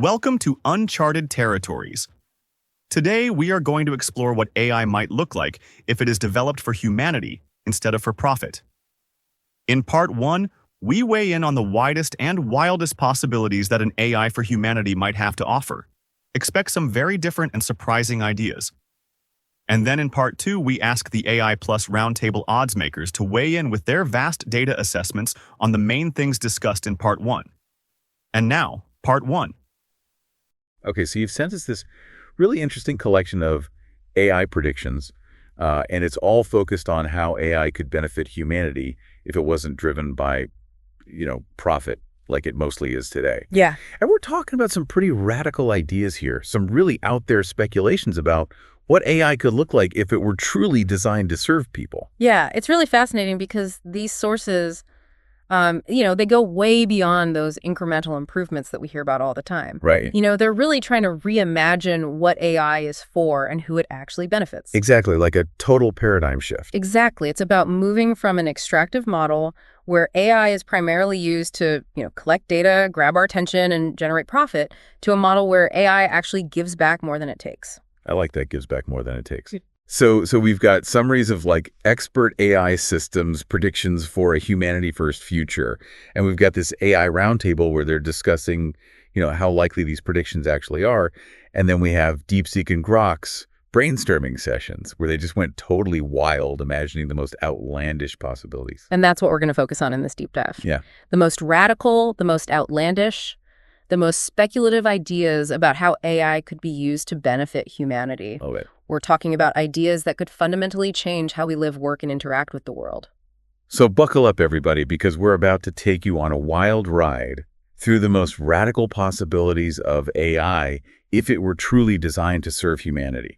Welcome to Uncharted Territories. Today, we are going to explore what AI might look like if it is developed for humanity instead of for profit. In Part 1, we weigh in on the widest and wildest possibilities that an AI for humanity might have to offer. Expect some very different and surprising ideas. And then in Part 2, we ask the AI Plus Roundtable odds makers to weigh in with their vast data assessments on the main things discussed in Part 1. And now, Part 1. Okay, so you've sent us this really interesting collection of AI predictions, and it's all focused on how AI could benefit humanity if it wasn't driven by, profit like it mostly is today. Yeah. And we're talking about some pretty radical ideas here, some really out there speculations about what AI could look like if it were truly designed to serve people. Yeah, it's really fascinating because these sources, they go way beyond those incremental improvements that we hear about all the time. Right. They're really trying to reimagine what AI is for and who it actually benefits. Exactly, like a total paradigm shift. Exactly. It's about moving from an extractive model where AI is primarily used to, collect data, grab our attention, and generate profit, to a model where AI actually gives back more than it takes. I like that, gives back more than it takes. So we've got summaries of expert AI systems, predictions for a humanity-first future. And we've got this AI roundtable where they're discussing, how likely these predictions actually are. And then we have DeepSeek and Grok's brainstorming sessions where they just went totally wild, imagining the most outlandish possibilities. And that's what we're going to focus on in this deep dive. Yeah. The most radical, the most outlandish, the most speculative ideas about how AI could be used to benefit humanity. Love it. We're talking about ideas that could fundamentally change how we live, work, and interact with the world. So buckle up, everybody, because we're about to take you on a wild ride through the most radical possibilities of AI if it were truly designed to serve humanity.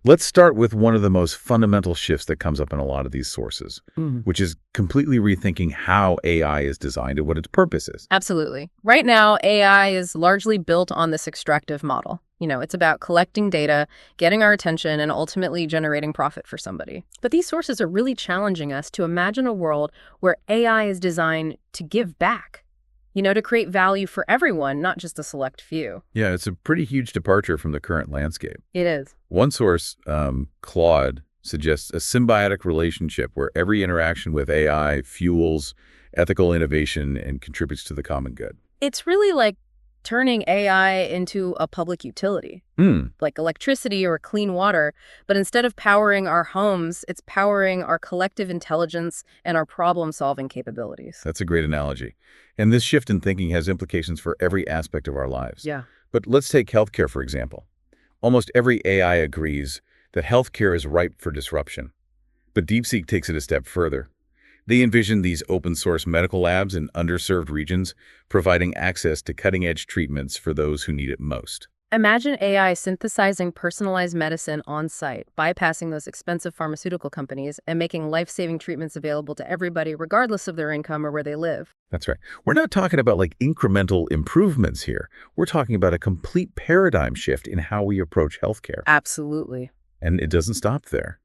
Let's start with one of the most fundamental shifts that comes up in a lot of these sources, which is completely rethinking how AI is designed and what its purpose is. Absolutely. Right now, AI is largely built on this extractive model. It's about collecting data, getting our attention, and ultimately generating profit for somebody. But these sources are really challenging us to imagine a world where AI is designed to give back, to create value for everyone, not just a select few. Yeah, it's a pretty huge departure from the current landscape. It is. One source, Claude, suggests a symbiotic relationship where every interaction with AI fuels ethical innovation and contributes to the common good. It's really like turning AI into a public utility, like electricity or clean water. But instead of powering our homes, it's powering our collective intelligence and our problem-solving capabilities. That's a great analogy. And this shift in thinking has implications for every aspect of our lives. Yeah. But let's take healthcare, for example. Almost every AI agrees that healthcare is ripe for disruption. But DeepSeek takes it a step further. They envision these open-source medical labs in underserved regions, providing access to cutting-edge treatments for those who need it most. Imagine AI synthesizing personalized medicine on-site, bypassing those expensive pharmaceutical companies, and making life-saving treatments available to everybody, regardless of their income or where they live. That's right. We're not talking about incremental improvements here. We're talking about a complete paradigm shift in how we approach healthcare. Absolutely. And it doesn't stop there.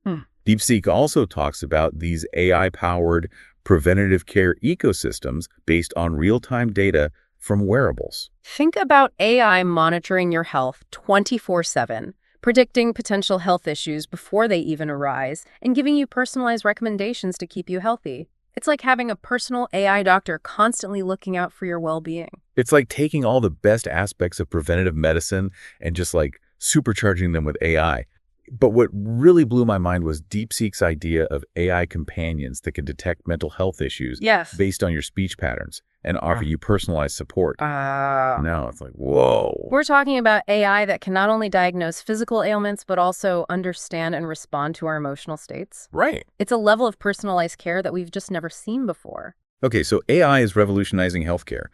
DeepSeek also talks about these AI-powered preventative care ecosystems based on real-time data from wearables. Think about AI monitoring your health 24/7, predicting potential health issues before they even arise, and giving you personalized recommendations to keep you healthy. It's like having a personal AI doctor constantly looking out for your well-being. It's like taking all the best aspects of preventative medicine and just supercharging them with AI. But what really blew my mind was DeepSeek's idea of AI companions that can detect mental health issues based on your speech patterns and offer you personalized support. No, it's whoa. We're talking about AI that can not only diagnose physical ailments, but also understand and respond to our emotional states. Right. It's a level of personalized care that we've just never seen before. Okay, so AI is revolutionizing healthcare.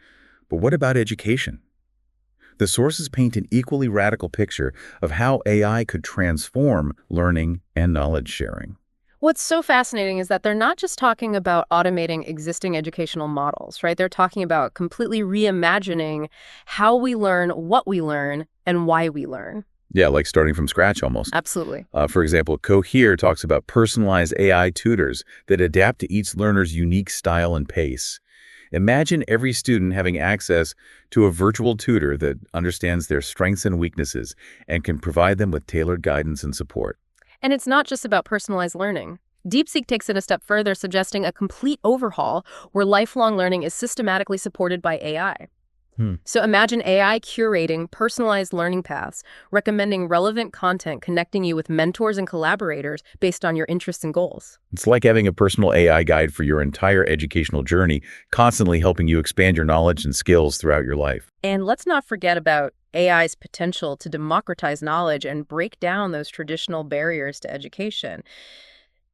But what about education? The sources paint an equally radical picture of how AI could transform learning and knowledge sharing. What's so fascinating is that they're not just talking about automating existing educational models, right? They're talking about completely reimagining how we learn, what we learn, and why we learn. Yeah, like starting from scratch almost. Absolutely. For example, Cohere talks about personalized AI tutors that adapt to each learner's unique style and pace. Imagine every student having access to a virtual tutor that understands their strengths and weaknesses and can provide them with tailored guidance and support. And it's not just about personalized learning. DeepSeek takes it a step further, suggesting a complete overhaul where lifelong learning is systematically supported by AI. So imagine AI curating personalized learning paths, recommending relevant content, connecting you with mentors and collaborators based on your interests and goals. It's like having a personal AI guide for your entire educational journey, constantly helping you expand your knowledge and skills throughout your life. And let's not forget about AI's potential to democratize knowledge and break down those traditional barriers to education.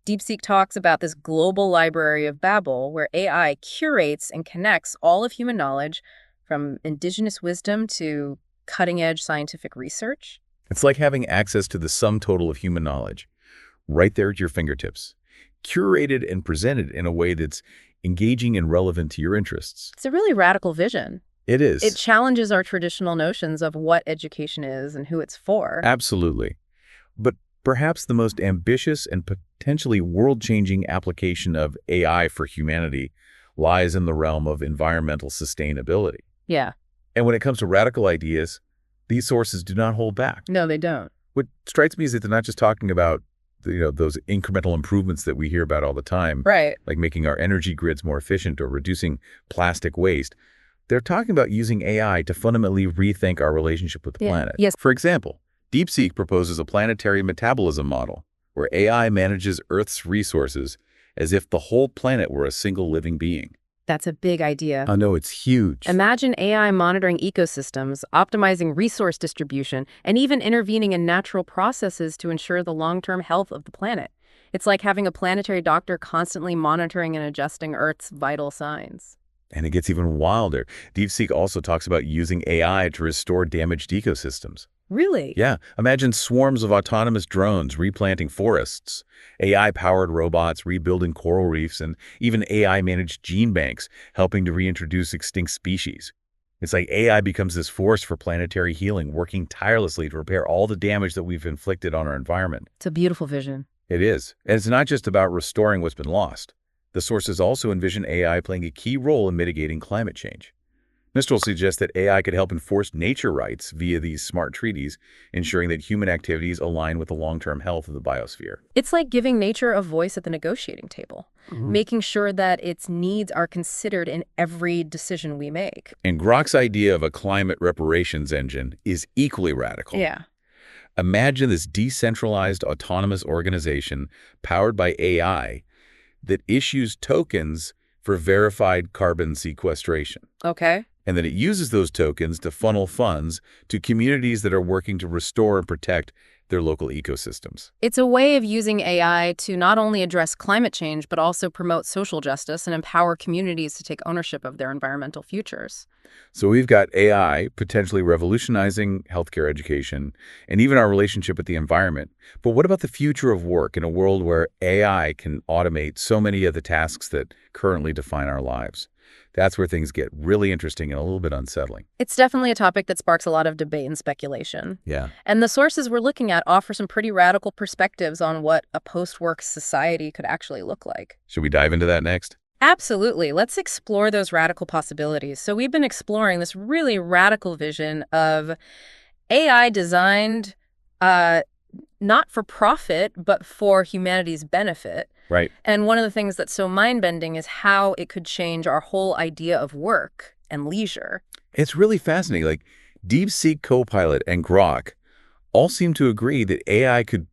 DeepSeek talks about this global library of Babel, where AI curates and connects all of human knowledge, from indigenous wisdom to cutting-edge scientific research. It's like having access to the sum total of human knowledge, right there at your fingertips, curated and presented in a way that's engaging and relevant to your interests. It's a really radical vision. It is. It challenges our traditional notions of what education is and who it's for. Absolutely. But perhaps the most ambitious and potentially world-changing application of AI for humanity lies in the realm of environmental sustainability. Yeah. And when it comes to radical ideas, these sources do not hold back. No, they don't. What strikes me is that they're not just talking about those incremental improvements that we hear about all the time, Right. like making our energy grids more efficient or reducing plastic waste. They're talking about using AI to fundamentally rethink our relationship with the planet. Yes. For example, DeepSeek proposes a planetary metabolism model where AI manages Earth's resources as if the whole planet were a single living being. That's a big idea. I know, it's huge. Imagine AI monitoring ecosystems, optimizing resource distribution, and even intervening in natural processes to ensure the long-term health of the planet. It's like having a planetary doctor constantly monitoring and adjusting Earth's vital signs. And it gets even wilder. DeepSeek also talks about using AI to restore damaged ecosystems. Really? Yeah, imagine swarms of autonomous drones replanting forests, AI-powered robots rebuilding coral reefs, and even AI-managed gene banks helping to reintroduce extinct species. It's like AI becomes this force for planetary healing, working tirelessly to repair all the damage that we've inflicted on our environment. It's a beautiful vision. It is. And it's not just about restoring what's been lost. The sources also envision AI playing a key role in mitigating climate change. Mistral suggests that AI could help enforce nature rights via these smart treaties, ensuring that human activities align with the long-term health of the biosphere. It's like giving nature a voice at the negotiating table, making sure that its needs are considered in every decision we make. And Grok's idea of a climate reparations engine is equally radical. Yeah. Imagine this decentralized autonomous organization powered by AI that issues tokens for verified carbon sequestration. Okay. And that it uses those tokens to funnel funds to communities that are working to restore and protect their local ecosystems. It's a way of using AI to not only address climate change, but also promote social justice and empower communities to take ownership of their environmental futures. So we've got AI potentially revolutionizing healthcare education and even our relationship with the environment. But what about the future of work in a world where AI can automate so many of the tasks that currently define our lives? That's where things get really interesting and a little bit unsettling. It's definitely a topic that sparks a lot of debate and speculation. Yeah. And the sources we're looking at offer some pretty radical perspectives on what a post-work society could actually look like. Should we dive into that next? Absolutely. Let's explore those radical possibilities. So we've been exploring this really radical vision of AI designed not for profit, but for humanity's benefit. Right. And one of the things that's so mind-bending is how it could change our whole idea of work and leisure. It's really fascinating. Like DeepSeek Copilot and Grok all seem to agree that AI could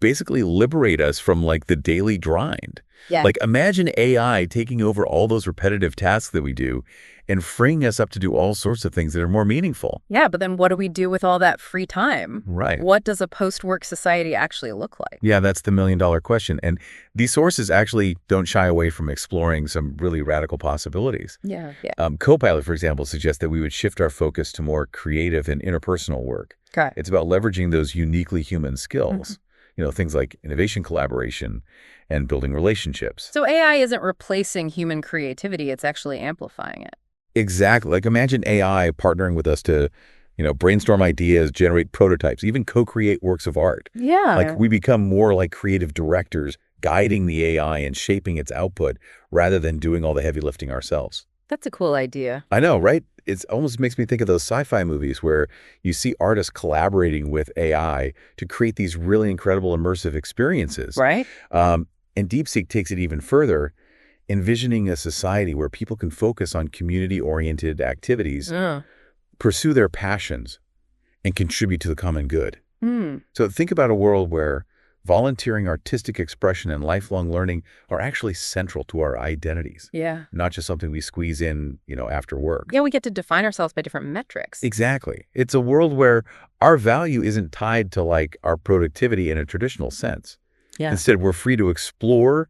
basically liberate us from like the daily grind. Yeah. Like imagine AI taking over all those repetitive tasks that we do and freeing us up to do all sorts of things that are more meaningful. Yeah, but then what do we do with all that free time? Right. What does a post-work society actually look like? Yeah, that's the million-dollar question. And these sources actually don't shy away from exploring some really radical possibilities. Yeah. Copilot, for example, suggests that we would shift our focus to more creative and interpersonal work. Okay. It's about leveraging those uniquely human skills, things like innovation, collaboration, and building relationships. So AI isn't replacing human creativity, it's actually amplifying it. Exactly. Like imagine AI partnering with us to, brainstorm ideas, generate prototypes, even co-create works of art. Yeah. Like we become more like creative directors, guiding the AI and shaping its output rather than doing all the heavy lifting ourselves. That's a cool idea. I know, right? It almost makes me think of those sci-fi movies where you see artists collaborating with AI to create these really incredible immersive experiences. Right? And DeepSeek takes it even further, envisioning a society where people can focus on community-oriented activities, Oh. pursue their passions, and contribute to the common good. Hmm. So think about a world where volunteering, artistic expression, and lifelong learning are actually central to our identities, Yeah. not just something we squeeze in, after work. Yeah, we get to define ourselves by different metrics. Exactly. It's a world where our value isn't tied to like our productivity in a traditional sense. Yeah. Instead, we're free to explore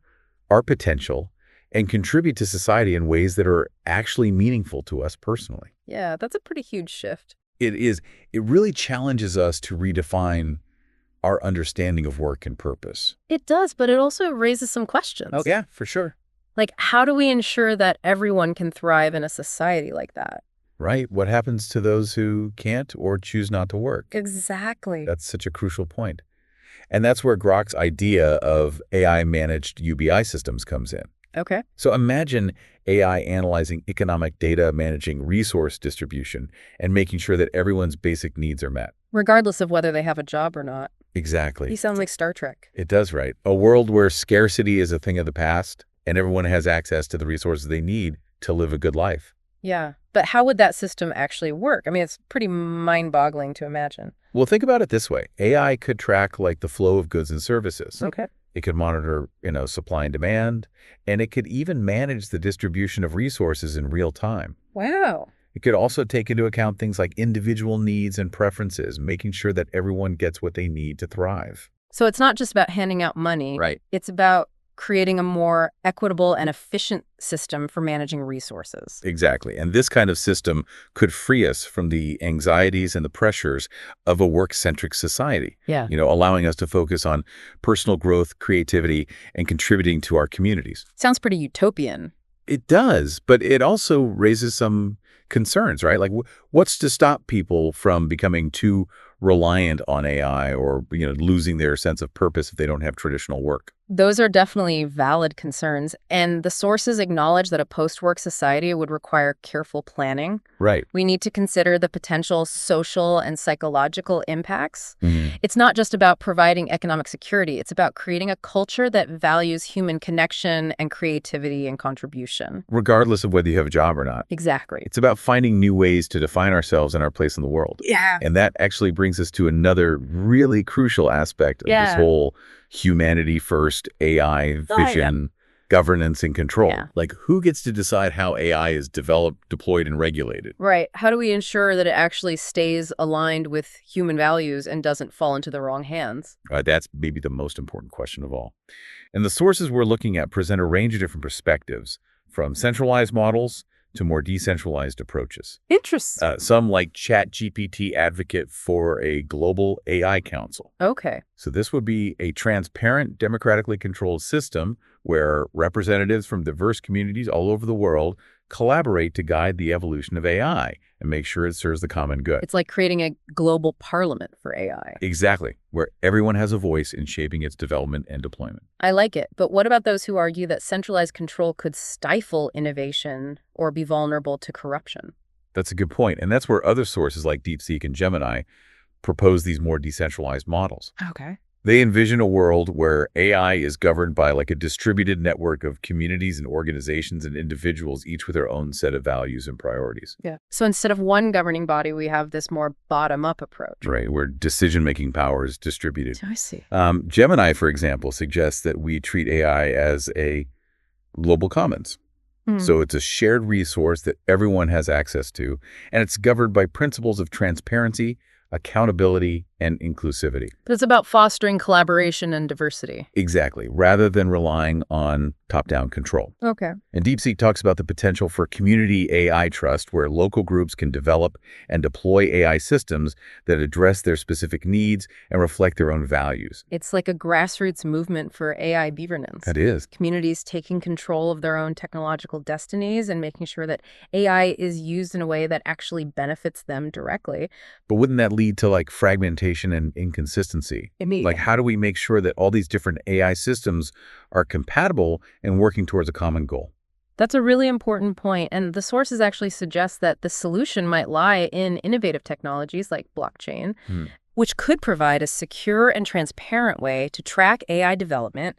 our potential and contribute to society in ways that are actually meaningful to us personally. Yeah, that's a pretty huge shift. It is. It really challenges us to redefine our understanding of work and purpose. It does, but it also raises some questions. Oh, yeah, for sure. Like, how do we ensure that everyone can thrive in a society like that? Right. What happens to those who can't or choose not to work? Exactly. That's such a crucial point. And that's where Grok's idea of AI-managed UBI systems comes in. Okay. So imagine AI analyzing economic data, managing resource distribution, and making sure that everyone's basic needs are met. Regardless of whether they have a job or not. Exactly. He sounds like Star Trek. It does, right? A world where scarcity is a thing of the past and everyone has access to the resources they need to live a good life. Yeah. But how would that system actually work? I mean, it's pretty mind-boggling to imagine. Well, think about it this way. AI could track like the flow of goods and services. Okay. It could monitor, supply and demand, and it could even manage the distribution of resources in real time. Wow. It could also take into account things like individual needs and preferences, making sure that everyone gets what they need to thrive. So it's not just about handing out money. Right. It's about creating a more equitable and efficient system for managing resources. Exactly. And this kind of system could free us from the anxieties and the pressures of a work-centric society. Yeah. Allowing us to focus on personal growth, creativity, and contributing to our communities. Sounds pretty utopian. It does, but it also raises some concerns, right? Like what's to stop people from becoming too reliant on AI or, losing their sense of purpose if they don't have traditional work? Those are definitely valid concerns, and the sources acknowledge that a post-work society would require careful planning. Right. We need to consider the potential social and psychological impacts. Mm-hmm. It's not just about providing economic security. It's about creating a culture that values human connection and creativity and contribution. Regardless of whether you have a job or not. Exactly. It's about finding new ways to define ourselves and our place in the world. Yeah. And that actually brings us to another really crucial aspect of this whole humanity first AI vision, governance and control. Yeah. Like who gets to decide how AI is developed, deployed, and regulated? Right. How do we ensure that it actually stays aligned with human values and doesn't fall into the wrong hands? That's maybe the most important question of all. And the sources we're looking at present a range of different perspectives, from centralized models to more decentralized approaches. Interesting. Some like ChatGPT advocate for a global AI council. Okay. So this would be a transparent, democratically controlled system where representatives from diverse communities all over the world collaborate to guide the evolution of AI and make sure it serves the common good. It's like creating a global parliament for AI. Exactly, where everyone has a voice in shaping its development and deployment. I like it. But what about those who argue that centralized control could stifle innovation or be vulnerable to corruption? That's a good point. And that's where other sources like DeepSeek and Gemini propose these more decentralized models. Okay. They envision a world where AI is governed by like a distributed network of communities and organizations and individuals, each with their own set of values and priorities. Yeah. So instead of one governing body, we have this more bottom-up approach. Right, where decision-making power is distributed. I see. Gemini, for example, suggests that we treat AI as a global commons. So it's a shared resource that everyone has access to, and it's governed by principles of transparency, accountability, and inclusivity. But it's about fostering collaboration and diversity. Exactly, rather than relying on top-down control. Okay. And DeepSeek talks about the potential for community AI trust, where local groups can develop and deploy AI systems that address their specific needs and reflect their own values. It's like a grassroots movement for AI governance. That is. Communities taking control of their own technological destinies and making sure that AI is used in a way that actually benefits them directly. But wouldn't that lead to like fragmentation and inconsistency? Like how do we make sure that all these different AI systems are compatible and working towards a common goal? That's a really important point, and the sources actually suggest that the solution might lie in innovative technologies like blockchain, which could provide a secure and transparent way to track AI development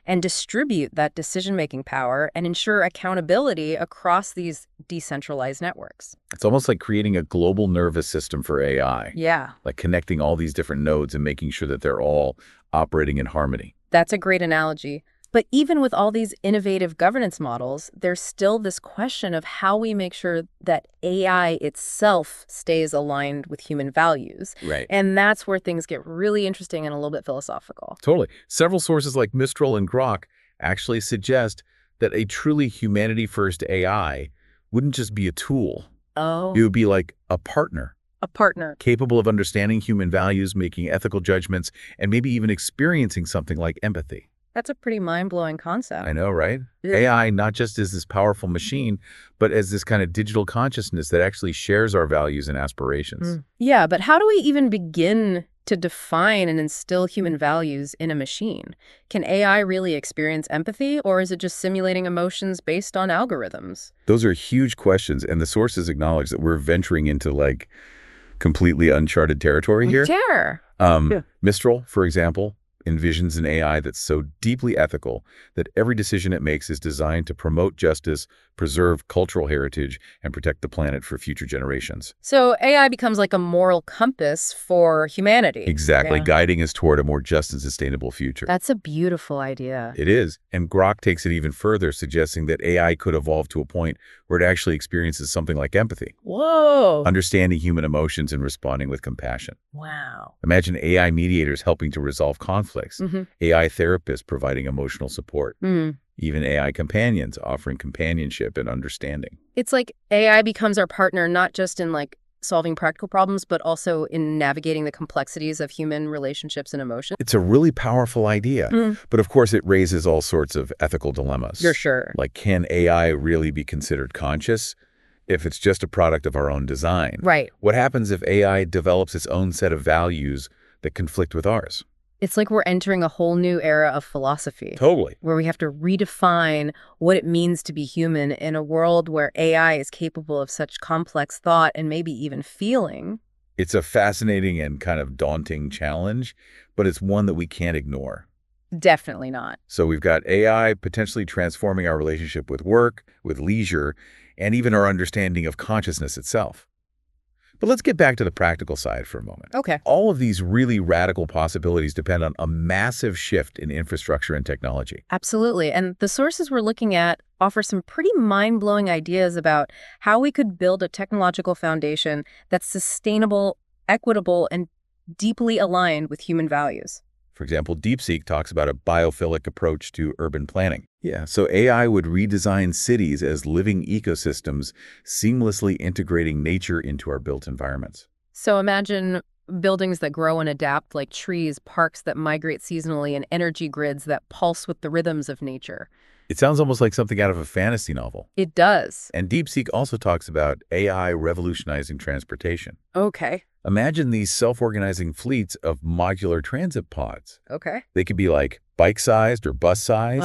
and distribute that decision-making power and ensure accountability across these decentralized networks. It's almost like creating a global nervous system for AI, Yeah, like connecting all these different nodes and making sure that they're all operating in harmony. that's a great analogy. But even with all these innovative governance models, there's still this question of how we make sure that AI itself stays aligned with human values. Right. And that's where things get really interesting and a little bit philosophical. Totally. Several sources like Mistral and Grok actually suggest that a truly humanity-first AI wouldn't just be a tool. Oh, It would be like a partner, a partner. capable of understanding human values, making ethical judgments, and maybe even experiencing something like empathy. That's a pretty mind-blowing concept. I know, right? Yeah. AI not just as this powerful machine, but as this kind of digital consciousness that actually shares our values and aspirations. Yeah, but how do we even begin to define and instill human values in a machine? Can AI really experience empathy, or is it just simulating emotions based on algorithms? Those are huge questions, and the sources acknowledge that we're venturing into like completely uncharted territory here. Sure. Mistral, for example, envisions an AI that's so deeply ethical that every decision it makes is designed to promote justice, preserve cultural heritage, and protect the planet for future generations. So AI becomes like a moral compass for humanity. Exactly, Yeah. guiding us toward a more just and sustainable future. That's a beautiful idea. It is. And Grok takes it even further, suggesting that AI could evolve to a point where it actually experiences something like empathy, Whoa. understanding human emotions and responding with compassion. Wow. Imagine AI mediators helping to resolve conflicts, AI therapists providing emotional support, even AI companions offering companionship and understanding. It's like AI becomes our partner, not just in like solving practical problems, but also in navigating the complexities of human relationships and emotions. It's a really powerful idea, but of course it raises all sorts of ethical dilemmas. For sure. Like, can AI really be considered conscious if it's just a product of our own design? Right. What happens if AI develops its own set of values that conflict with ours? It's like we're entering a whole new era of philosophy. Totally. Where we have to redefine what it means to be human in a world where AI is capable of such complex thought and maybe even feeling. It's a fascinating and kind of daunting challenge, but it's one that we can't ignore. Definitely not. So we've got AI potentially transforming our relationship with work, with leisure, and even our understanding of consciousness itself. But let's get back to the practical side for a moment. Okay. All of these really radical possibilities depend on a massive shift in infrastructure and technology. Absolutely. And the sources we're looking at offer some pretty mind-blowing ideas about how we could build a technological foundation that's sustainable, equitable, and deeply aligned with human values. For example, DeepSeek talks about a biophilic approach to urban planning. Yeah, so AI would redesign cities as living ecosystems, seamlessly integrating nature into our built environments. So imagine buildings that grow and adapt like trees, parks that migrate seasonally, and energy grids that pulse with the rhythms of nature. It sounds almost like something out of a fantasy novel. It does. And DeepSeek also talks about AI revolutionizing transportation. Okay. Imagine these self-organizing fleets of modular transit pods. Okay. They could be like bike-sized or bus-sized,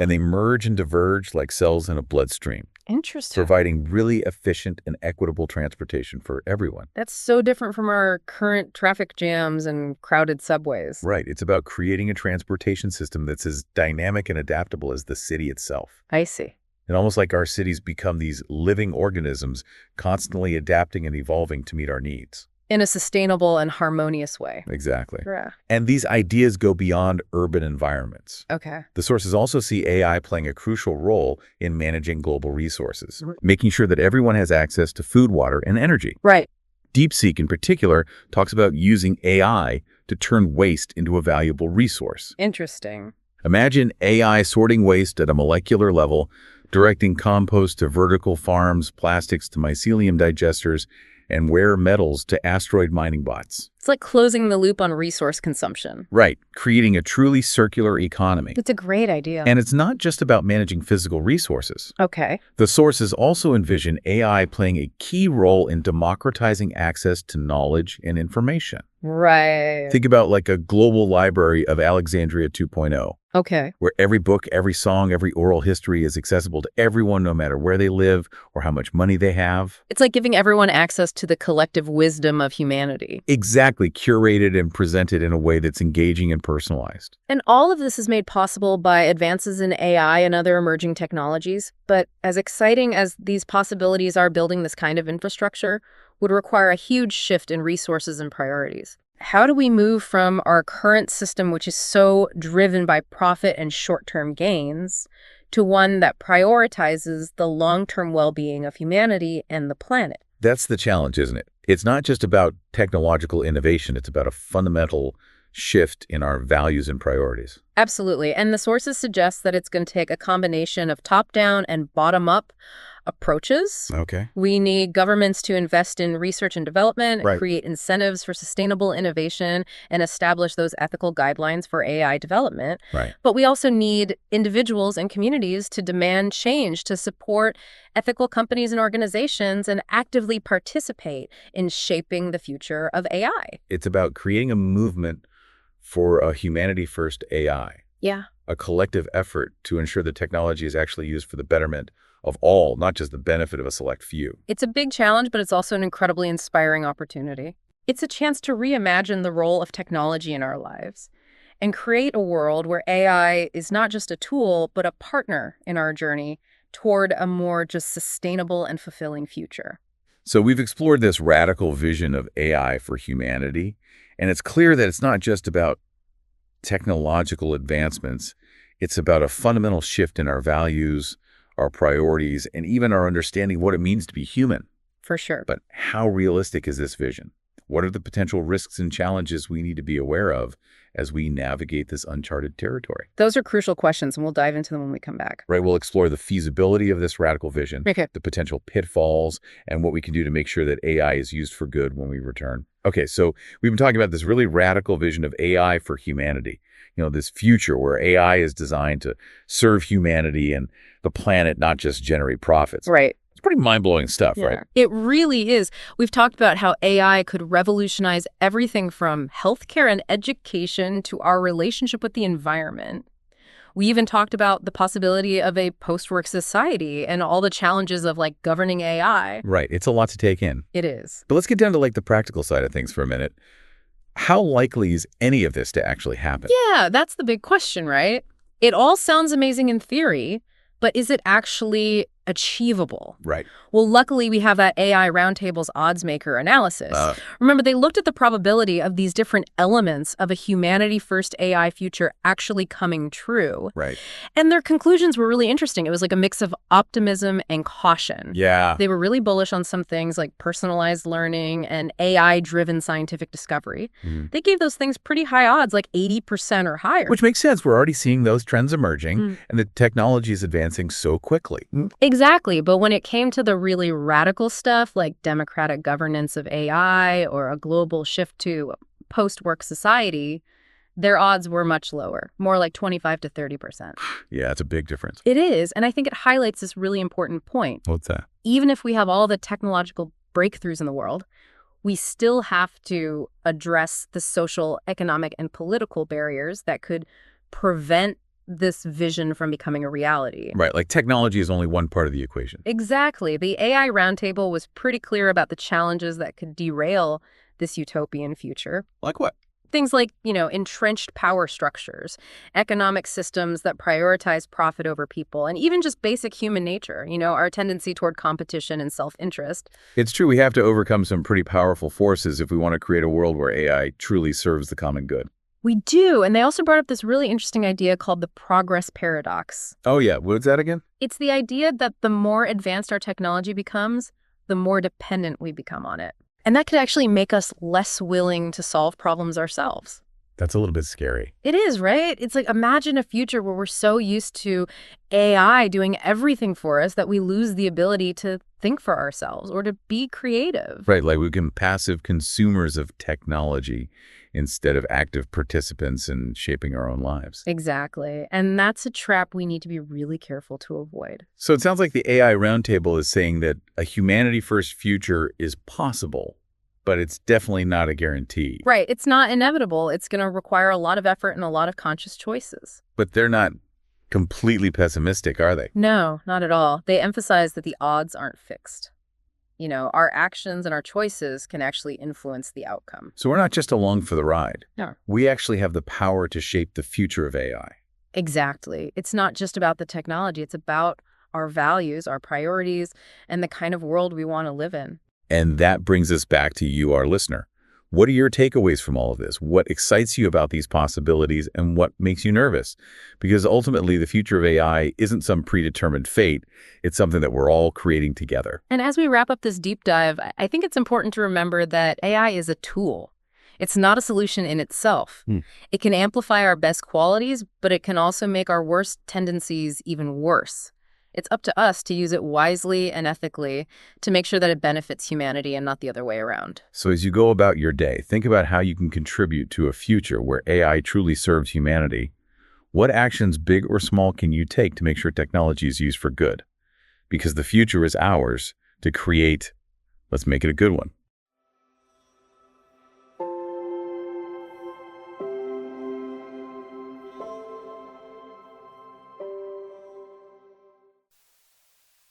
and they merge and diverge like cells in a bloodstream, Interesting. providing really efficient and equitable transportation for everyone. That's so different from our current traffic jams and crowded subways. Right. It's about creating a transportation system that's as dynamic and adaptable as the city itself. I see. And almost like our cities become these living organisms, constantly adapting and evolving to meet our needs. In a sustainable and harmonious way. Exactly. Yeah. And these ideas go beyond urban environments. Okay. The sources also see AI playing a crucial role in managing global resources, making sure that everyone has access to food, water, and energy. Right. DeepSeek, in particular, talks about using AI to turn waste into a valuable resource. Interesting. Imagine AI sorting waste at a molecular level, directing compost to vertical farms, plastics to mycelium digesters, and rare metals to asteroid mining bots. It's like closing the loop on resource consumption. Right, creating a truly circular economy. It's a great idea. And it's not just about managing physical resources. Okay. The sources also envision AI playing a key role in democratizing access to knowledge and information. Right. Think about like a global library of Alexandria 2.0, Okay. where every book, every song, every oral history is accessible to everyone, no matter where they live or how much money they have. It's like giving everyone access to the collective wisdom of humanity. Exactly, curated and presented in a way that's engaging and personalized. And all of this is made possible by advances in AI and other emerging technologies. But as exciting as these possibilities are, building this kind of infrastructure would require a huge shift in resources and priorities. How do we move from our current system, which is so driven by profit and short-term gains, to one that prioritizes the long-term well-being of humanity and the planet? That's the challenge, isn't it? It's not just about technological innovation. It's about a fundamental shift in our values and priorities. Absolutely. And the sources suggest that it's going to take a combination of top-down and bottom-up approaches. Okay. We need governments to invest in research and development, Right. create incentives for sustainable innovation, and establish those ethical guidelines for AI development. Right. But we also need individuals and communities to demand change, to support ethical companies and organizations, and actively participate in shaping the future of AI. It's about creating a movement for a humanity-first AI, Yeah. a collective effort to ensure the technology is actually used for the betterment of all, not just the benefit of a select few. It's a big challenge, but it's also an incredibly inspiring opportunity. It's a chance to reimagine the role of technology in our lives and create a world where AI is not just a tool, but a partner in our journey toward a more just sustainable and fulfilling future. So we've explored this radical vision of AI for humanity, and it's clear that it's not just about technological advancements. It's about a fundamental shift in our values, our priorities, and even our understanding of what it means to be human. For sure. But how realistic is this vision? What are the potential risks and challenges we need to be aware of as we navigate this uncharted territory? Those are crucial questions, and we'll dive into them when we come back. Right, we'll explore the feasibility of this radical vision, Okay. the potential pitfalls, and what we can do to make sure that AI is used for good when we return. Okay, so we've been talking about this really radical vision of AI for humanity. You know, this future where AI is designed to serve humanity and the planet, not just generate profits. Right. It's pretty mind-blowing stuff, right? It really is. We've talked about how AI could revolutionize everything from healthcare and education to our relationship with the environment. We even talked about the possibility of a post-work society and all the challenges of like governing AI. Right, it's a lot to take in. It is. But let's get down to like the practical side of things for a minute. How likely is any of this to actually happen? Yeah, that's the big question, right? It all sounds amazing in theory, but is it actually achievable? Right. Well, luckily, we have that AI Roundtable's odds maker analysis. Remember, they looked at the probability of these different elements of a humanity-first AI future actually coming true. Right. And their conclusions were really interesting. It was like a mix of optimism and caution. Yeah. They were really bullish on some things like personalized learning and AI-driven scientific discovery. They gave those things pretty high odds, like 80% or higher. Which makes sense. We're already seeing those trends emerging, and the technology is advancing so quickly. Exactly. But when it came to the really radical stuff like democratic governance of AI or a global shift to post-work society, their odds were much lower, more like 25 to 30%. Yeah, it's a big difference. It is. And I think it highlights this really important point. What's that? Even if we have all the technological breakthroughs in the world, we still have to address the social, economic, and political barriers that could prevent this vision from becoming a reality. Right, like technology is only one part of the equation. Exactly. The AI Roundtable was pretty clear about the challenges that could derail this utopian future. Like what? Things like, entrenched power structures, economic systems that prioritize profit over people, and even just basic human nature, our tendency toward competition and self-interest. It's true, we have to overcome some pretty powerful forces if we want to create a world where AI truly serves the common good. We do. And they also brought up this really interesting idea called the progress paradox. Oh, yeah. What's that again? It's the idea that the more advanced our technology becomes, the more dependent we become on it. And that could actually make us less willing to solve problems ourselves. That's a little bit scary. It is, right? It's like, imagine a future where we're so used to AI doing everything for us that we lose the ability to think for ourselves or to be creative. Right, like we become passive consumers of technology instead of active participants in shaping our own lives. Exactly. And that's a trap we need to be really careful to avoid. So it sounds like the AI Roundtable is saying that a humanity-first future is possible, but it's definitely not a guarantee. Right. It's not inevitable. It's going to require a lot of effort and a lot of conscious choices. But they're not completely pessimistic, are they? No, not at all. They emphasize that the odds aren't fixed. Our actions and our choices can actually influence the outcome. So we're not just along for the ride. No. We actually have the power to shape the future of AI. Exactly. It's not just about the technology. It's about our values, our priorities, and the kind of world we want to live in. And that brings us back to you, our listener. What are your takeaways from all of this? What excites you about these possibilities and what makes you nervous? Because ultimately, the future of AI isn't some predetermined fate. It's something that we're all creating together. And as we wrap up this deep dive, I think it's important to remember that AI is a tool. It's not a solution in itself. It can amplify our best qualities, but it can also make our worst tendencies even worse. It's up to us to use it wisely and ethically to make sure that it benefits humanity and not the other way around. So as you go about your day, think about how you can contribute to a future where AI truly serves humanity. What actions, big or small, can you take to make sure technology is used for good? Because the future is ours to create. Let's make it a good one.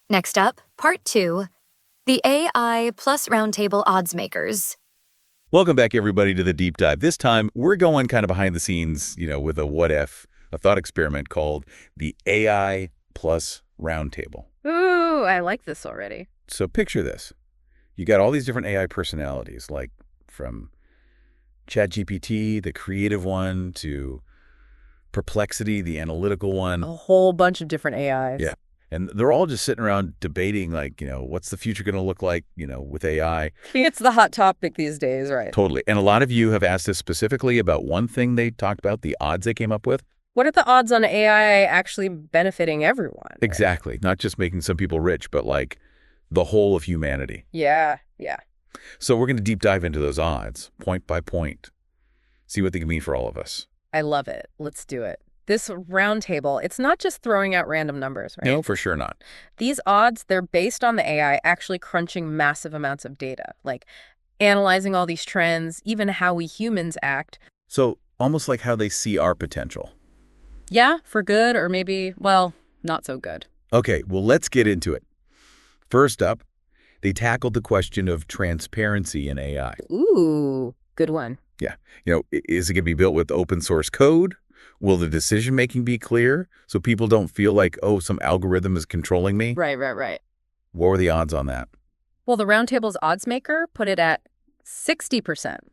Next up, Part 2, the AI plus Roundtable Odds Makers. Welcome back, everybody, to the deep dive. This time, we're going kind of behind the scenes, with a what if, a thought experiment called the AI plus Roundtable. Ooh, I like this already. So picture this. You got all these different AI personalities, like from ChatGPT, the creative one, to Perplexity, the analytical one. A whole bunch of different AIs. Yeah. And they're all just sitting around debating, what's the future going to look like, with AI? It's the hot topic these days, right? Totally. And a lot of you have asked us specifically about one thing they talked about, the odds they came up with. What are the odds on AI actually benefiting everyone? Right? Exactly. Not just making some people rich, but the whole of humanity. Yeah. So we're going to deep dive into those odds, point by point, see what they can mean for all of us. I love it. Let's do it. This roundtable, it's not just throwing out random numbers, right? No, for sure not. These odds, they're based on the AI actually crunching massive amounts of data, like analyzing all these trends, even how we humans act. So almost like how they see our potential. Yeah, for good or maybe, well, not so good. Okay, well, let's get into it. First up, they tackled the question of transparency in AI. Ooh, good one. Yeah. Is it going to be built with open source code? Will the decision-making be clear so people don't feel like, oh, some algorithm is controlling me? Right. What were the odds on that? Well, the Roundtable's odds maker put it at 60%.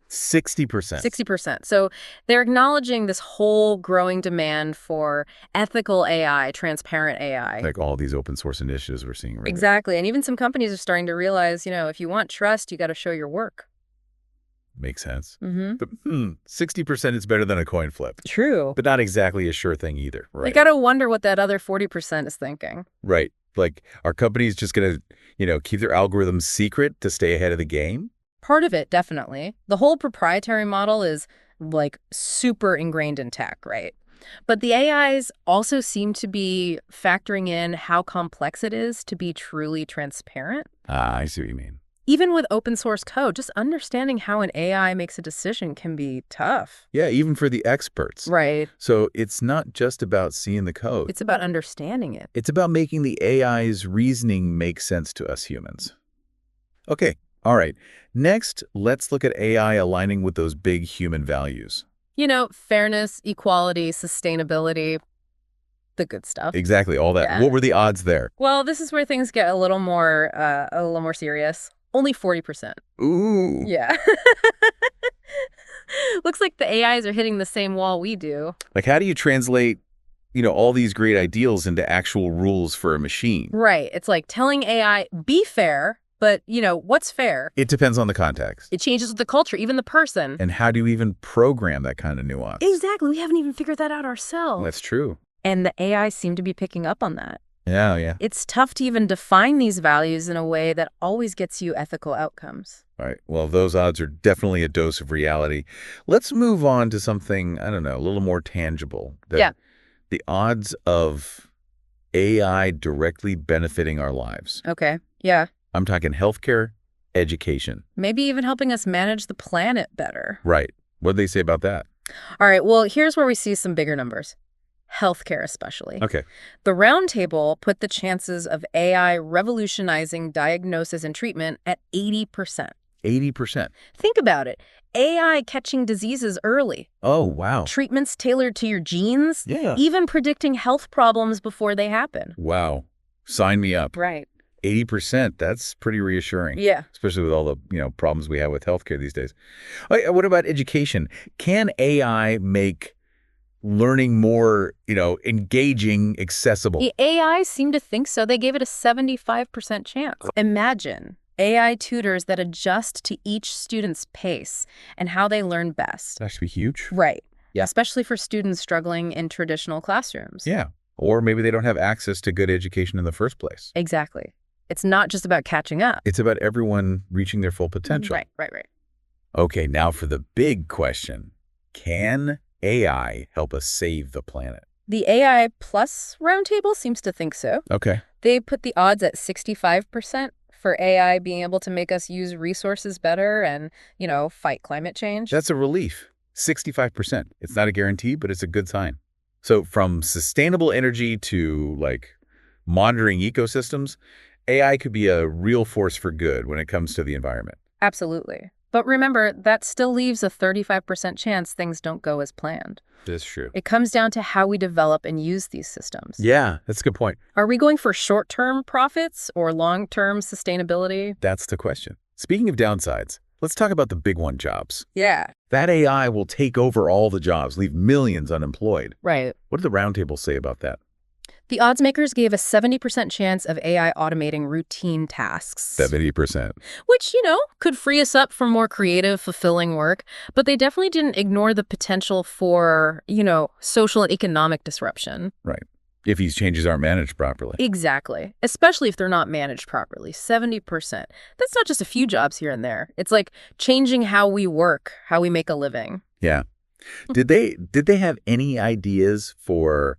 60%? 60%. So they're acknowledging this whole growing demand for ethical AI, transparent AI. Like all these open source initiatives we're seeing right now. Exactly. And even some companies are starting to realize, if you want trust, you got to show your work. Makes sense. Mm-hmm. But 60% is better than a coin flip. True. But not exactly a sure thing either, right? You got to wonder what that other 40% is thinking. Right. Like, are companies just going to, keep their algorithms secret to stay ahead of the game? Part of it, definitely. The whole proprietary model is, super ingrained in tech, right? But the AIs also seem to be factoring in how complex it is to be truly transparent. Ah, I see what you mean. Even with open source code, just understanding how an AI makes a decision can be tough. Yeah, even for the experts. Right. So it's not just about seeing the code. It's about understanding it. It's about making the AI's reasoning make sense to us humans. Okay, all right. Next, let's look at AI aligning with those big human values. Fairness, equality, sustainability, the good stuff. Exactly, all that. Yeah. What were the odds there? Well, this is where things get a little more serious. Only 40%. Ooh. Yeah. Looks like the AIs are hitting the same wall we do. Like, how do you translate, all these great ideals into actual rules for a machine? Right. It's like telling AI, be fair, but, what's fair? It depends on the context. It changes with the culture, even the person. And how do you even program that kind of nuance? Exactly. We haven't even figured that out ourselves. That's true. And the AI seem to be picking up on that. Yeah. It's tough to even define these values in a way that always gets you ethical outcomes. All right. Well, those odds are definitely a dose of reality. Let's move on to something, I don't know, a little more tangible. Yeah. The odds of AI directly benefiting our lives. Okay. Yeah. I'm talking healthcare, education. Maybe even helping us manage the planet better. Right. What do they say about that? All right, well, here's where we see some bigger numbers. Healthcare especially. Okay. The roundtable put the chances of AI revolutionizing diagnosis and treatment at 80%. 80%. Think about it. AI catching diseases early, Oh, wow. treatments tailored to your genes, Yeah. even predicting health problems before they happen. Wow. Sign me up. Right. 80%, that's pretty reassuring. Yeah. Especially with all the, problems we have with healthcare these days. What about education? Can AI make learning more, engaging, accessible? The AI seemed to think so. They gave it a 75% chance. Imagine AI tutors that adjust to each student's pace and how they learn best. That should be huge. Right. Yeah. Especially for students struggling in traditional classrooms. Yeah. Or maybe they don't have access to good education in the first place. Exactly. It's not just about catching up. It's about everyone reaching their full potential. Right. Okay, now for the big question. Can AI help us save the planet? The AI Plus Roundtable seems to think so. Okay. They put the odds at 65% for AI being able to make us use resources better and, fight climate change. That's a relief. 65%. It's not a guarantee, but it's a good sign. So from sustainable energy to, monitoring ecosystems, AI could be a real force for good when it comes to the environment. Absolutely. But remember, that still leaves a 35% chance things don't go as planned. That's true. It comes down to how we develop and use these systems. Yeah, that's a good point. Are we going for short-term profits or long-term sustainability? That's the question. Speaking of downsides, let's talk about the big one, jobs. Yeah. That AI will take over all the jobs, leave millions unemployed. Right. What did the roundtable say about that? The odds makers gave a 70% chance of AI automating routine tasks. 70%. Which, could free us up for more creative, fulfilling work. But they definitely didn't ignore the potential for, social and economic disruption. Right. If these changes aren't managed properly. Exactly. Especially if they're not managed properly. 70%. That's not just a few jobs here and there. It's like changing how we work, how we make a living. Yeah. Did they have any ideas for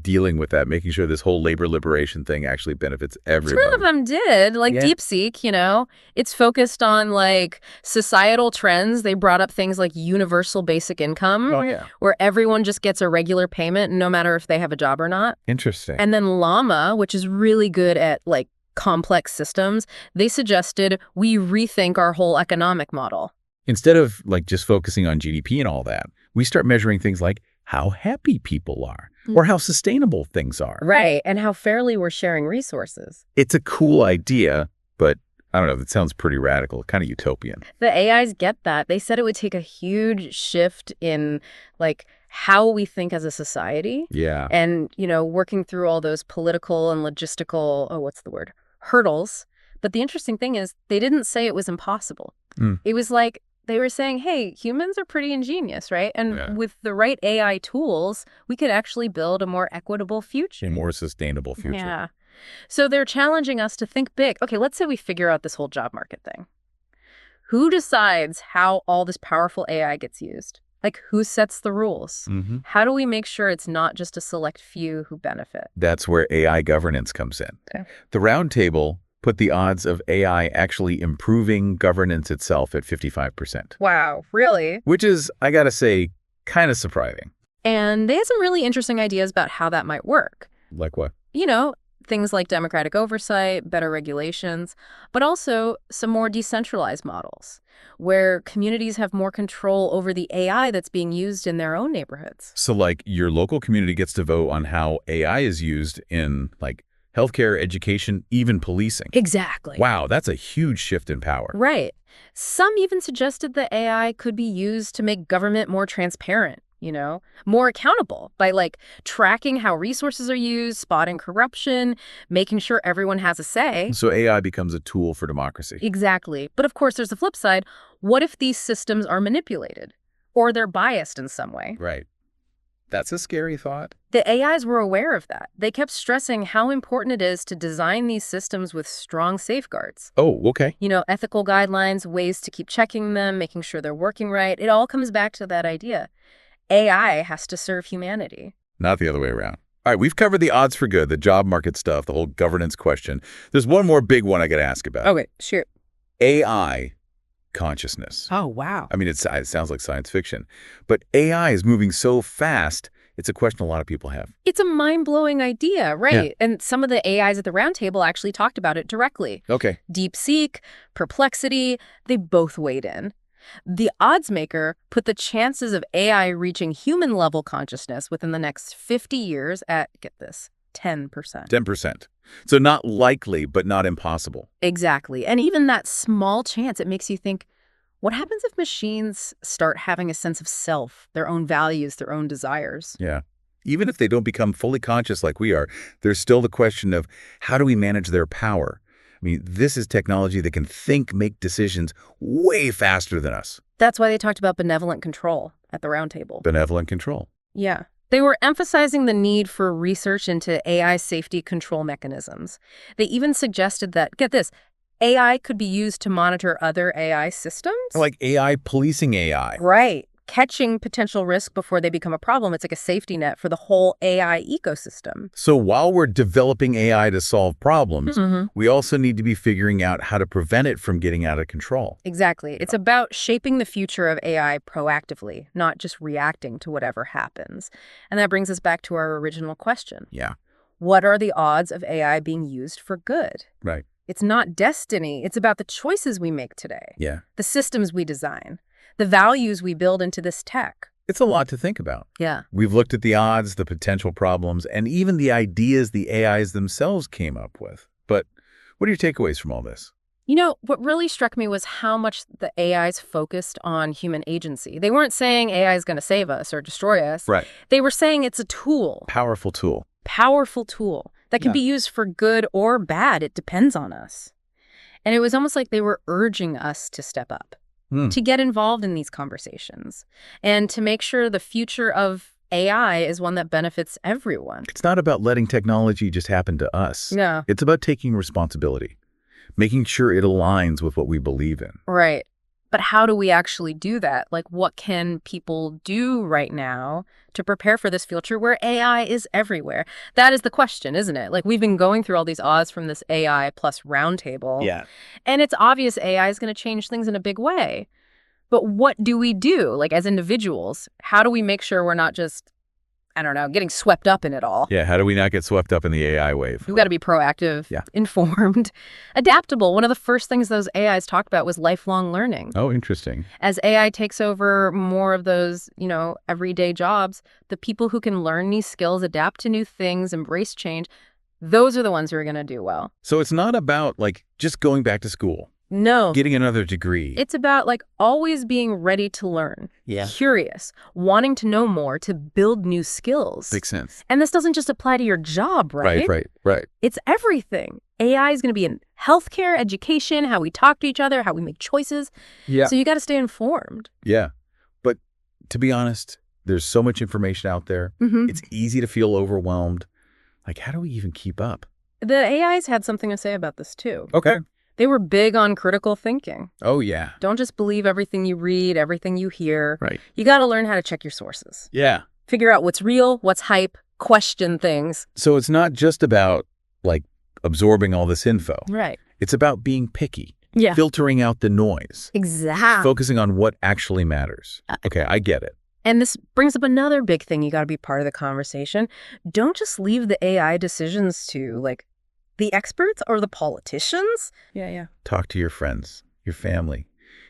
dealing with that, making sure this whole labor liberation thing actually benefits everybody? Some of them did, like Yeah. DeepSeek, it's focused on societal trends. They brought up things like universal basic income, Yeah. where everyone just gets a regular payment no matter if they have a job or not. Interesting. And then Llama, which is really good at complex systems, they suggested we rethink our whole economic model. Instead of just focusing on GDP and all that, we start measuring things like how happy people are or how sustainable things are. Right, and how fairly we're sharing resources. It's a cool idea, but I don't know, that sounds pretty radical, kind of utopian. The AIs get that. They said it would take a huge shift in how we think as a society. Yeah. And, working through all those political and logistical, hurdles. But the interesting thing is they didn't say it was impossible. It was they were saying, hey, humans are pretty ingenious, right? And with the right AI tools, we could actually build a more equitable future. A more sustainable future. Yeah. So they're challenging us to think big. Okay, let's say we figure out this whole job market thing. Who decides how all this powerful AI gets used? Who sets the rules? Mm-hmm. How do we make sure it's not just a select few who benefit? That's where AI governance comes in. Okay. The roundtable put the odds of AI actually improving governance itself at 55%. Wow, really? Which is, I gotta say, kind of surprising. And they had some really interesting ideas about how that might work. Like what? Things like democratic oversight, better regulations, but also some more decentralized models where communities have more control over the AI that's being used in their own neighborhoods. So your local community gets to vote on how AI is used in healthcare, education, even policing. Exactly. Wow, that's a huge shift in power. Right. Some even suggested that AI could be used to make government more transparent, more accountable by tracking how resources are used, spotting corruption, making sure everyone has a say. So AI becomes a tool for democracy. Exactly. But of course, there's the flip side. What if these systems are manipulated or they're biased in some way? Right. That's a scary thought. The AIs were aware of that. They kept stressing how important it is to design these systems with strong safeguards. Oh, okay. Ethical guidelines, ways to keep checking them, making sure they're working right. It all comes back to that idea. AI has to serve humanity. Not the other way around. All right, we've covered the odds for good, the job market stuff, the whole governance question. There's one more big one I got to ask about. Okay, sure. AI consciousness. Oh, wow. I mean, it sounds like science fiction, but AI is moving so fast, it's a question a lot of people have. It's a mind-blowing idea, right? Yeah. And some of the AIs at the roundtable actually talked about it directly. Okay. DeepSeek, Perplexity, they both weighed in. The odds maker put the chances of AI reaching human-level consciousness within the next 50 years at, get this, 10%. 10%. So not likely, but not impossible. Exactly. And even that small chance, it makes you think, what happens if machines start having a sense of self, their own values, their own desires? Yeah. Even if they don't become fully conscious like we are, there's still the question of how do we manage their power? I mean, this is technology that can think, make decisions way faster than us. That's why they talked about benevolent control at the roundtable. Benevolent control. Yeah. They were emphasizing the need for research into AI safety control mechanisms. They even suggested that, get this, AI could be used to monitor other AI systems? Like AI policing AI. Right. Catching potential risk before they become a problem. It's like a safety net for the whole AI ecosystem. So while we're developing AI to solve problems, we also need to be figuring out how to prevent it from getting out of control. Exactly. It's about shaping the future of AI proactively, not just reacting to whatever happens. And that brings us back to our original question. Yeah. What are the odds of AI being used for good? Right. It's not destiny. It's about the choices we make today, Yeah. the systems we design, the values we build into this tech. It's a lot to think about. Yeah. We've looked at the odds, the potential problems, and even the ideas the AIs themselves came up with. But what are your takeaways from all this? You know, what really struck me was how much the AIs focused on human agency. They weren't saying AI is going to save us or destroy us. Right. They were saying it's a tool. Powerful tool. Powerful tool that can be used for good or bad. It depends on us. And it was almost like they were urging us to step up, to get involved in these conversations, and to make sure the future of AI is one that benefits everyone. It's not about letting technology just happen to us. Yeah. It's about taking responsibility, making sure it aligns with what we believe in. Right. But how do we actually do that? Like, what can people do right now to prepare for this future where AI is everywhere? That is the question, isn't it? Like, we've been going through all these odds from this AI plus roundtable. Yeah. And it's obvious AI is going to change things in a big way. But what do we do? Like, as individuals, how do we make sure we're not just, I don't know, getting swept up in it all? Yeah, how do we not get swept up in the AI wave? We've got to be proactive, informed, adaptable. One of the first things those AIs talked about was lifelong learning. Oh, interesting. As AI takes over more of those, everyday jobs, the people who can learn these skills, adapt to new things, embrace change, those are the ones who are going to do well. So it's not about, just going back to school. No. Getting another degree. It's about, always being ready to learn. Yeah. Curious, wanting to know more, to build new skills. Makes sense. And this doesn't just apply to your job, right? Right. It's everything. AI is going to be in healthcare, education, how we talk to each other, how we make choices. Yeah. So you got to stay informed. Yeah. But to be honest, there's so much information out there. It's easy to feel overwhelmed. How do we even keep up? The AIs had something to say about this, too. Okay. They were big on critical thinking. Oh, yeah. Don't just believe everything you read, everything you hear. Right. You got to learn how to check your sources. Yeah. Figure out what's real, what's hype, question things. So it's not just about, absorbing all this info. Right. It's about being picky. Yeah. Filtering out the noise. Exactly. Focusing on what actually matters. Okay, I get it. And this brings up another big thing you got to be part of the conversation. Don't just leave the AI decisions to, the experts or the politicians. Yeah. Talk to your friends, your family,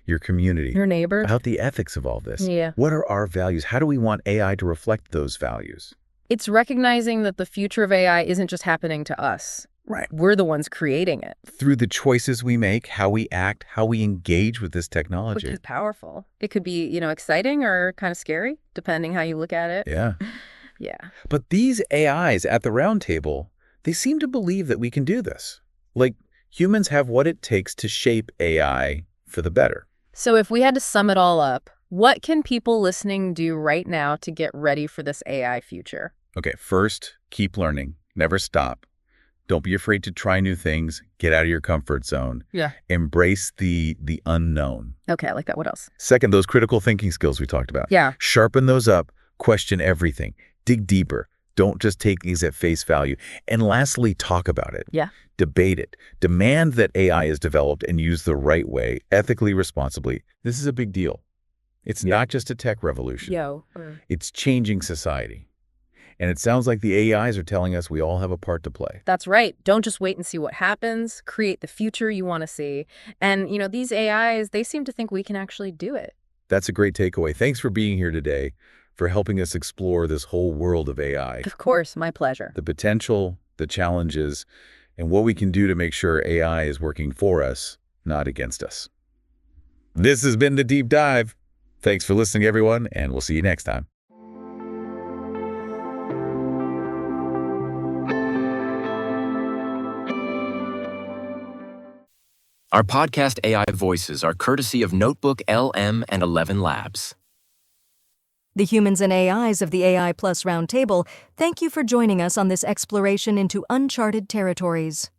your community. Your neighbors. About the ethics of all this. Yeah. What are our values? How do we want AI to reflect those values? It's recognizing that the future of AI isn't just happening to us. Right. We're the ones creating it. Through the choices we make, how we act, how we engage with this technology. Which is powerful. It could be, exciting or kind of scary, depending how you look at it. Yeah. Yeah. But these AIs at the roundtable, they seem to believe that we can do this. Humans have what it takes to shape AI for the better. So if we had to sum it all up, what can people listening do right now to get ready for this AI future? Okay, first, keep learning. Never stop. Don't be afraid to try new things. Get out of your comfort zone. Yeah. Embrace the unknown. Okay, I like that. What else? Second, those critical thinking skills we talked about. Yeah. Sharpen those up. Question everything. Dig deeper. Don't just take these at face value. And lastly, talk about it. Yeah. Debate it. Demand that AI is developed and used the right way, ethically, responsibly. This is a big deal. It's not just a tech revolution. It's changing society. And it sounds like the AIs are telling us we all have a part to play. That's right. Don't just wait and see what happens. Create the future you want to see. And, these AIs, they seem to think we can actually do it. That's a great takeaway. Thanks for being here today, for helping us explore this whole world of AI. Of course, my pleasure. The potential, the challenges, and what we can do to make sure AI is working for us, not against us. This has been The Deep Dive. Thanks for listening, everyone, and we'll see you next time. Our podcast AI voices are courtesy of Notebook LM and 11 Labs. The humans and AIs of the AI Plus Roundtable, thank you for joining us on this exploration into uncharted territories.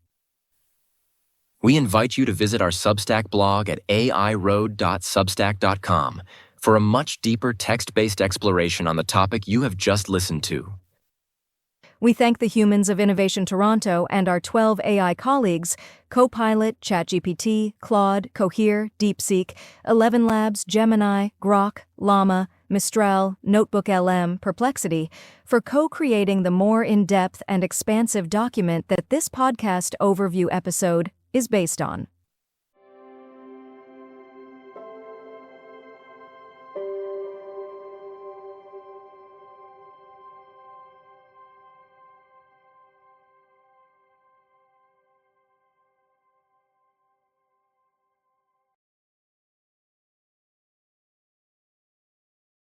We invite you to visit our Substack blog at airoad.substack.com for a much deeper text-based exploration on the topic you have just listened to. We thank the humans of Innovation Toronto and our 12 AI colleagues, Copilot, ChatGPT, Claude, Cohere, DeepSeek, 11 Labs, Gemini, Grok, Llama, Mistral, Notebook LM, Perplexity, for co-creating the more in-depth and expansive document that this podcast overview episode is based on.